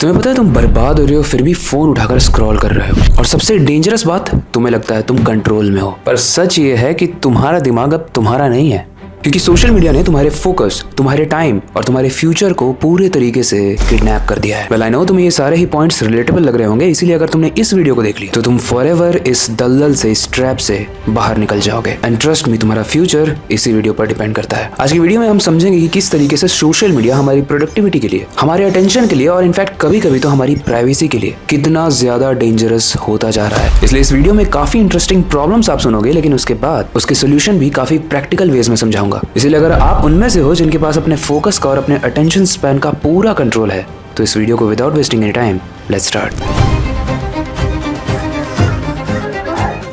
तुम्हें पता है तुम बर्बाद हो रहे हो फिर भी फोन उठाकर स्क्रॉल कर रहे हो, और सबसे डेंजरस बात, तुम्हें लगता है तुम कंट्रोल में हो, पर सच ये है कि तुम्हारा दिमाग अब तुम्हारा नहीं है, क्योंकि सोशल मीडिया ने तुम्हारे फोकस, तुम्हारे टाइम और तुम्हारे फ्यूचर को पूरे तरीके से किडनैप कर दिया है। वेल आई नो तुम्हें ये सारे ही पॉइंट्स रिलेटेबल लग रहे होंगे, इसीलिए अगर तुमने इस वीडियो को देख लिया तो तुम फॉरएवर इस दलदल से, इस ट्रैप से बाहर निकल जाओगे। एंड ट्रस्ट मी, तुम्हारा फ्यूचर इसी वीडियो पर डिपेंड करता है। आज की वीडियो में हम समझेंगे कि किस तरीके से सोशल मीडिया हमारी प्रोडक्टिविटी के लिए, हमारे अटेंशन के लिए और इनफैक्ट कभी कभी तो हमारी प्राइवेसी के लिए कितना ज्यादा डेंजरस होता जा रहा है। इसलिए इस वीडियो में काफी इंटरेस्टिंग प्रॉब्लम्स आप सुनोगे, लेकिन उसके बाद उसके सोल्यूशन भी काफी प्रैक्टिकल वेज में समझाऊंगा। इसलिए अगर आप उनमें से हो जिनके पास अपने फोकस का और अपने अटेंशन स्पैन का पूरा कंट्रोल है, तो इस वीडियो को without wasting any time let's start.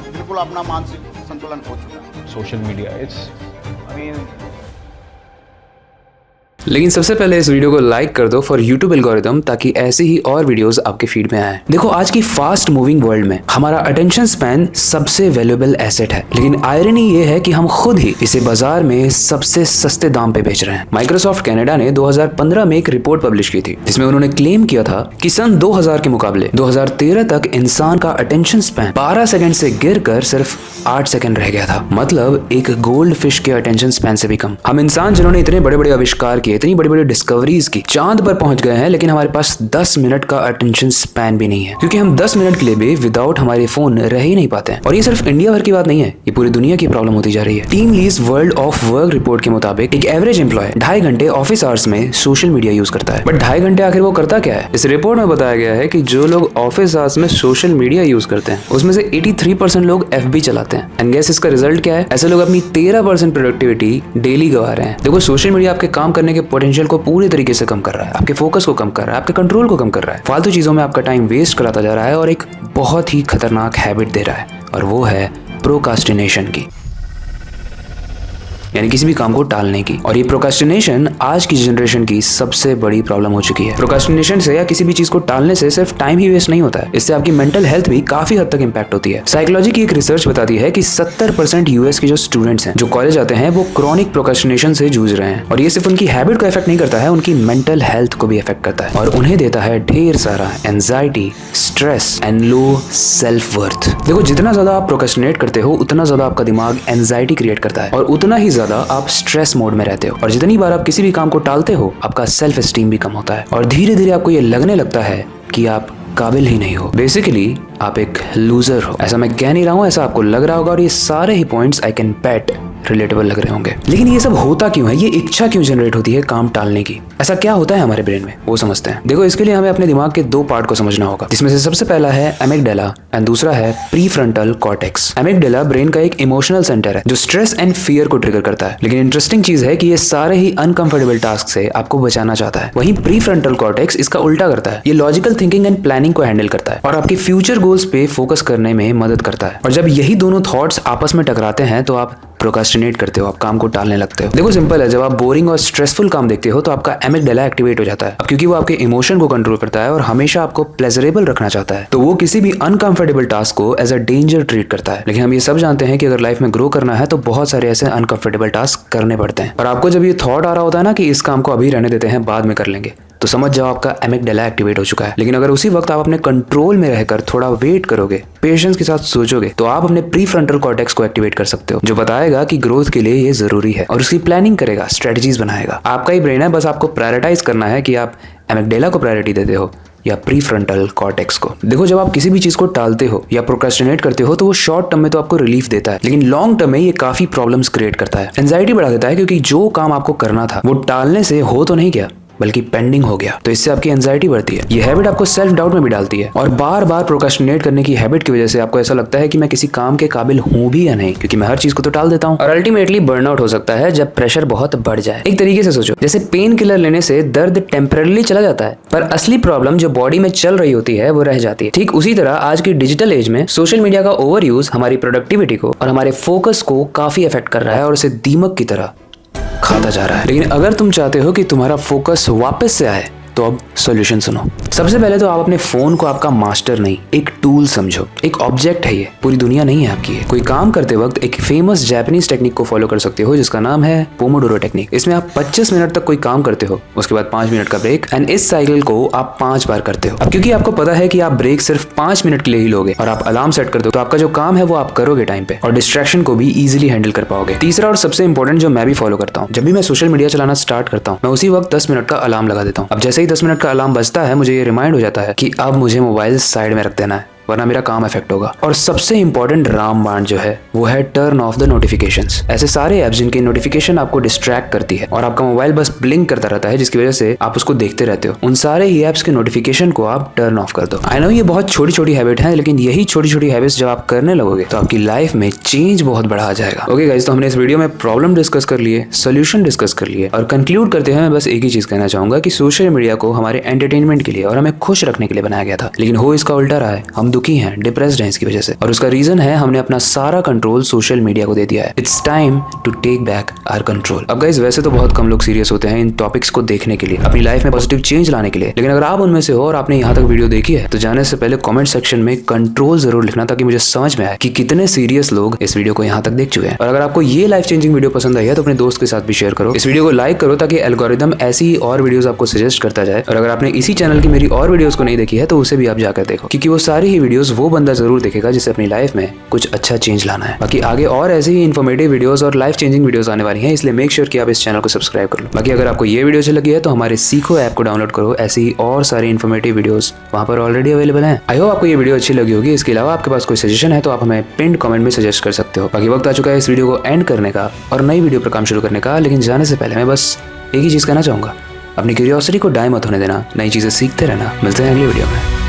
बिल्कुल अपना मानसिक संतुलन खो चुका है social media. लेकिन सबसे पहले इस वीडियो को लाइक कर दो फॉर यूट्यूब एल्गोरिथम, ताकि ऐसी ही और वीडियोस आपके फीड में आए। देखो, आज की फास्ट मूविंग वर्ल्ड में हमारा अटेंशन स्पैन सबसे वैल्यूएबल एसेट है, लेकिन आयरनी ये है कि हम खुद ही इसे बाजार में सबसे सस्ते दाम पे बेच रहे हैं। माइक्रोसॉफ्ट कनाडा ने 2015 में एक रिपोर्ट पब्लिश की थी, जिसमें उन्होंने क्लेम किया था कि सन 2000 के मुकाबले 2013 तक इंसान का अटेंशन स्पैन 12 सेकंड से गिरकर सिर्फ 8 सेकंड रह गया था। मतलब एक गोल्ड फिश के अटेंशन स्पैन से भी कम। हम इंसान जिन्होंने इतने बड़े बड़े आविष्कार किए, इतनी बड़ी बड़ी डिस्कवरीज की, चांद पर पहुंच गए हैं, लेकिन हमारे पास 10 मिनट का अटेंशन स्पैन भी नहीं है, क्योंकि हम 10 मिनट के लिए भी विदाउट हमारे फोन रह ही नहीं पाते हैं। और ये सिर्फ इंडिया भर की बात नहीं है, ये पूरी दुनिया की प्रॉब्लम होती जा रही है। Team lease world of work report के मुताबिक एक एवरेज एम्प्लॉय 2.5 घंटे ऑफिस आवर्स में सोशल मीडिया यूज करता है। बट 2.5 घंटे आखिर वो करता क्या है? इस रिपोर्ट में बताया गया है कि जो लोग ऑफिस आवर्स में सोशल मीडिया यूज करते हैं, उसमें से 83% लोग FB चलाते हैं। एंड गेस इसका रिजल्ट क्या है? ऐसे लोग अपनी 13% प्रोडक्टिविटी डेली गवा रहे हैं। देखो, सोशल मीडिया आपके काम करने के पोटेंशियल को पूरे तरीके से कम कर रहा है, आपके फोकस को कम कर रहा है, आपके कंट्रोल को कम कर रहा है, फालतू चीजों में आपका टाइम वेस्ट कराता जा रहा है और एक बहुत ही खतरनाक हैबिट दे रहा है, और वो है प्रोकास्टिनेशन की, यानी किसी भी काम को टालने की। और ये प्रोकास्टिनेशन आज की जनरेशन की सबसे बड़ी प्रॉब्लम हो चुकी है। प्रोकास्टिनेशन से या किसी भी चीज को टालने से सिर्फ टाइम ही वेस्ट नहीं होता है, इससे आपकी मेंटल हेल्थ भी काफी हद तक इंपैक्ट होती है। साइकोलॉजी की एक रिसर्च बताती है कि 70% यूएस के जो स्टूडेंट्स हैं, जो कॉलेज आते हैं, वो क्रॉनिक प्रोकास्टिनेशन से जूझ रहे हैं। और ये सिर्फ उनकी हैबिट को इफेक्ट नहीं करता है, उनकी मेंटल हेल्थ को भी इफेक्ट करता है, और उन्हें देता है ढेर सारा anxiety, stress and low self worth. देखो, जितना ज्यादा आप प्रोकास्टिनेट करते हो, उतना ज्यादा आपका दिमाग एंजाइटी क्रिएट करता है, और उतना ही ज्यादा आप स्ट्रेस मोड में रहते हो। और जितनी बार आप किसी भी काम को टालते हो, आपका सेल्फ एस्टीम भी कम होता है, और धीरे धीरे आपको ये लगने लगता है कि आप काबिल ही नहीं हो। बेसिकली आप एक लूजर हो। ऐसा मैं कह नहीं रहा हूँ, ऐसा आपको लग रहा होगा, और ये सारे ही points I can bet relatable लग रहे होंगे। लेकिन ये सब होता क्यों है? ये इच्छा क्यों जनरेट होती है काम टालने की? ऐसा क्या होता है हमारे ब्रेन में, वो समझते हैं। देखो, इसके लिए हमें अपने दिमाग के 2 पार्ट को समझना होगा, जिसमें से सबसे पहला है एमिगडाला एंड दूसरा है प्रीफ्रंटल कॉर्टेक्स। एमिगडाला ब्रेन का एक इमोशनल सेंटर है जो स्ट्रेस एंड फियर को ट्रिगर करता है। लेकिन इंटरेस्टिंग चीज है कि ये सारे ही अनकंफर्टेबल टास्क से आपको बचाना चाहता है। वहीं प्रीफ्रंटल कॉर्टेक्स इसका उल्टा करता है। ये लॉजिकल थिंकिंग एंड प्लानिंग को हैंडल करता है और आपके फ्यूचर गोल्स पे फोकस करने में मदद करता है। और जब यही दोनों थॉट्स आपस में टकराते हैं, तो आप प्रोकास्टिनेट करते हो, आप काम को टालने लगते हो। देखो, सिंपल है, जब आप बोरिंग और स्ट्रेसफुल काम देखते हो, तो आपका एमिगडाला एक्टिवेट हो जाता है। अब क्योंकि वो आपके इमोशन को कंट्रोल करता है और हमेशा आपको प्लेजरेबल रखना चाहता है, तो वो किसी भी अनकंफर्टेबल टास्क को एज अ डेंजर ट्रीट करता है। लेकिन हम ये सब जानते हैं कि अगर लाइफ में ग्रो करना है, तो बहुत सारे ऐसे अनकंफर्टेबल टास्क करने पड़ते हैं। और आपको जब ये थॉट आ रहा होता है ना कि इस काम को अभी रहने देते हैं, बाद में कर लेंगे, तो समझ जाओ आपका एमिगडाला एक्टिवेट हो चुका है। लेकिन अगर उसी वक्त आप अपने कंट्रोल में रहकर थोड़ा वेट करोगे, पेशेंस के साथ सोचोगे, तो आप अपने प्रीफ्रंटल कॉर्टेक्स को एक्टिवेट कर सकते हो, जो बताएगा कि ग्रोथ के लिए ये जरूरी है, और उसकी प्लानिंग करेगा, स्ट्रेटजीज बनाएगा। आपका ही ब्रेन है, बस आपको प्रायोरिटाइज करना है कि आप एमिगडाला को प्रायोरिटी देते हो या प्रीफ्रंटल कॉर्टेक्स को। देखो, जब आप किसी भी चीज को टालते हो या प्रोक्रेस्टिनेट करते हो, तो वो शॉर्ट टर्म में तो आपको रिलीफ देता है, लेकिन लॉन्ग टर्म में ये काफी प्रॉब्लम्स क्रिएट करता है, एंजाइटी बढ़ा देता है, क्योंकि जो काम आपको करना था वो टालने से हो तो नहीं गया, बल्कि पेंडिंग हो गया। तो इससे आपकी एंजाइटी बढ़ती है। ये हैबिट आपको सेल्फ डाउट में भी डालती है, और बार बार प्रोक्रेस्टिनेट करने की हैबिट की वजह से आपको ऐसा लगता है कि मैं किसी काम के काबिल हूं भी या नहीं, क्योंकि मैं हर चीज को तो टाल देता हूं। और अल्टीमेटली बर्नआउट हो सकता है जब प्रेशर बहुत बढ़ जाए। एक तरीके से सोचो, जैसे पेन किलर लेने से दर्द टेम्पररी चला जाता है, पर असली प्रॉब्लम जो बॉडी में चल रही होती है वो रह जाती है। ठीक उसी तरह आज की डिजिटल एज में सोशल मीडिया का ओवर यूज हमारी प्रोडक्टिविटी को और हमारे फोकस को काफी इफेक्ट कर रहा है, और उसे दीमक की तरह खाता जा रहा है। लेकिन अगर तुम चाहते हो कि तुम्हारा फोकस वापस से आए, तो अब सॉल्यूशन सुनो। सबसे पहले तो आप अपने फोन को आपका मास्टर नहीं, एक टूल समझो। एक ऑब्जेक्ट है ये, पूरी दुनिया नहीं है आपकी। कोई काम करते वक्त एक फेमस जापानीज टेक्निक को फॉलो कर सकते हो जिसका नाम है पोमोडोरो टेक्निक। इसमें आप 25 मिनट तक कोई काम करते हो, उसके बाद 5 मिनट का ब्रेक, एंड इस साइकिल को आप 5 बार करते हो। अब क्योंकि आपको पता है कि आप ब्रेक सिर्फ 5 मिनट के लिए ही लोगे और आप अलार्म सेट करते हो, तो आपका जो काम है वो आप करोगे टाइम पे और डिस्ट्रैक्शन को भी इजीली हैंडल कर पाओगे। तीसरा और सबसे इंपॉर्टेंट जो मैं भी फॉलो करता हूँ, जब भी मैं सोशल मीडिया चलाना स्टार्ट करता हूँ, मैं उसी वक्त 10 मिनट का अलार्म लगा देता हूँ। अब जैसे ही 10 मिनट का अलार्म बजता है, मुझे ये रिमाइंड हो जाता है कि अब मुझे मोबाइल साइड में रख देना है, वरना मेरा काम इफेक्ट होगा। और सबसे इंपॉर्टेंट रामबाण जो है वो है टर्न ऑफ द नोटिफिकेशंस। ऐसे सारे ऐप्स जिनकी नोटिफिकेशन आपको डिस्ट्रैक्ट करती है और आपका मोबाइल बस ब्लिंक करता रहता है, जिसकी वजह से आप उसको देखते रहते हो, उन सारे ही ऐप्स के नोटिफिकेशन को आप टर्न ऑफ कर दो। आई नो ये बहुत छोटी छोटी हैबिट है, लेकिन यही छोटी छोटी हैबिट्स जब आप करने लगोगे तो आपकी लाइफ में चेंज बहुत बड़ा आ जाएगा। ओके गाइस, तो हमने इस वीडियो में प्रॉब्लम डिस्कस कर लिए, सोल्यूशन डिस्कस कर लिए, और कंक्लूड करते हुए मैं बस एक ही चीज कहना चाहूंगा कि सोशल मीडिया को हमारे एंटरटेनमेंट के लिए और हमें खुश रखने के लिए बनाया गया था, लेकिन हो इसका उल्टा रहा है। हम दुखी हैं, डिप्रेस्ड हैं इसकी वजह से, और उसका रीजन है हमने अपना सारा कंट्रोल सोशल मीडिया को दे दिया है। It's time to take back our control. अब गाइस, वैसे तो बहुत कम लोग सीरियस होते हैं इन टॉपिक्स को देखने के लिए, अपनी लाइफ में पॉजिटिव चेंज लाने के लिए, लेकिन अगर आप उनमें से हो और आपने यहाँ तक वीडियो देखी है तो जाने से पहले कमेंट सेक्शन में कंट्रोल जरूर लिखना, ताकि मुझे समझ में आए कि कितने सीरियस लोग इस वीडियो को यहाँ तक देख चुके हैं। और अगर आपको ये लाइफ चेंजिंग वीडियो पसंद आई है तो अपने दोस्त के साथ भी शेयर करो, इस वीडियो को लाइक करो, ताकि एल्गोरिदम ऐसी और वीडियोस आपको सजेस्ट करता जाए। और अगर आपने इसी चैनल की मेरी और वीडियोस को नहीं देखी है तो उसे भी आप जाकर देखो, क्योंकि वो सारी ही वीडियोस वो बंदा जरूर देखेगा जिसे अपनी लाइफ में कुछ अच्छा चेंज लाना है। बाकी आगे और ऐसी ही इन्फॉर्मेटिव वीडियोस और लाइफ चेंजिंग वीडियोस आने वाली हैं, इसलिए मेक श्योर कि आप इस चैनल को सब्सक्राइब कर लो। बाकी अगर आपको ये वीडियो अच्छी लगी है तो हमारे सीखो ऐप को डाउनलोड करो, ऐसी ही और सारी इन्फॉर्मेटिव वीडियोस वहां पर ऑलरेडी अवेलेबल हैं। आई होप आपको ये वीडियो अच्छी लगी होगी। इसके अलावा आपके पास कोई सजेशन है तो आप हमें पिन्ड कमेंट में सजेस्ट कर सकते हो। बाकी वक्त आ चुका है इस वीडियो को एंड करने का और नई वीडियो पर काम शुरू करने का, लेकिन जाने से पहले मैं बस एक ही चीज कहना चाहूंगा, अपनी क्यूरियोसिटी को डाई मत होने देना, नई चीजें सीखते रहना। मिलते हैं अगली वीडियो में।